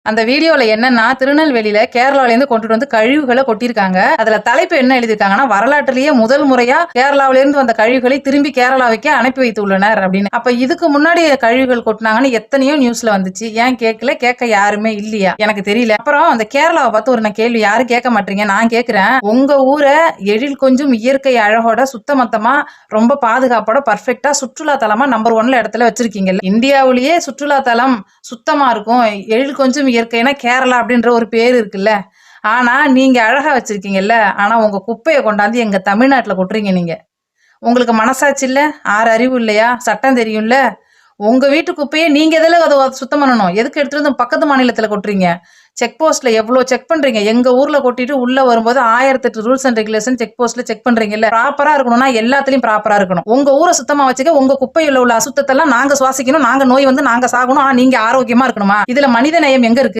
அந்த வீடியோல என்னன்னா திருநெல்வேலியில கேரளால இருந்து கொண்டுட்டு வந்து கழிவுகளை கொட்டிருக்காங்க. அதுல தலைப்பு என்ன எழுதிருக்காங்கன்னா, வரலாற்றிலேயே முதல் முறையா கேரளாவில இருந்து வந்த கழிவுகளை திரும்பி கேரளாவுக்கே அனுப்பி வைத்துள்ளனர் அப்படின்னு. அப்ப இதுக்கு முன்னாடி கழிவுகள் கொட்டினாங்கன்னு எத்தனையோ நியூஸ்ல வந்துச்சு. ஏன் கேட்கல? கேட்க யாருமே இல்லையா? எனக்கு தெரியல. அப்புறம் அந்த கேரளாவை பார்த்து ஒரு கேள்வி யாரும் கேட்க மாட்டீங்க, நான் கேட்கிறேன். உங்க ஊரை எழில் கொஞ்சம் இயற்கை அழகோட சுத்தமத்தமா ரொம்ப பாதுகாப்போட பர்ஃபெக்டா சுற்றுலா தலமா நம்பர் 1 இடத்துல வச்சிருக்கீங்கல்ல. இந்தியாவிலேயே சுற்றுலா தலம் சுத்தமா இருக்கும், எழில் கொஞ்சம் இயற்கைனா கேரளா அப்படின்ற ஒரு பேர் இருக்குல்ல. ஆனா நீங்க அழகா வச்சிருக்கீங்கல்ல, ஆனா உங்க குப்பையை கொண்டாந்து எங்க தமிழ்நாட்டுல கொட்டுறீங்க நீங்க. உங்களுக்கு மனசாட்சி இல்ல? 6 அறிவு இல்லையா? சட்டம் தெரியும்ல? உங்க வீட்டு குப்பையை நீங்க எதுல அதை சுத்தம் பண்ணணும்? எதுக்கு எடுத்துட்டு வந்து பக்கத்து மாநிலத்துல கொட்டுறீங்க? செக் போஸ்ட்ல எவ்வளவு செக் பண்றீங்க? எங்க ஊர்ல கொட்டிட்டு உள்ள வரும்போது 1008 ரூல்ஸ் அண்ட் ரெகுலேஷன் செக் போஸ்ட்ல செக் பண்றீங்கல்ல. ப்ராப்பரா இருக்கணும்னா எல்லாத்துலயும் ப்ராப்பரா இருக்கணும். உங்க ஊரை சுத்தமா வச்சுக்க, உங்க குப்பையில உள்ள அசுத்தத்தெல்லாம் நாங்க சுவாசிக்கணும், நாங்க நோய் வந்து நாங்க சாகணும், நீங்க ஆரோக்கியமா இருக்கணுமா? இதுல மனித நேயம் எங்க இருக்கு?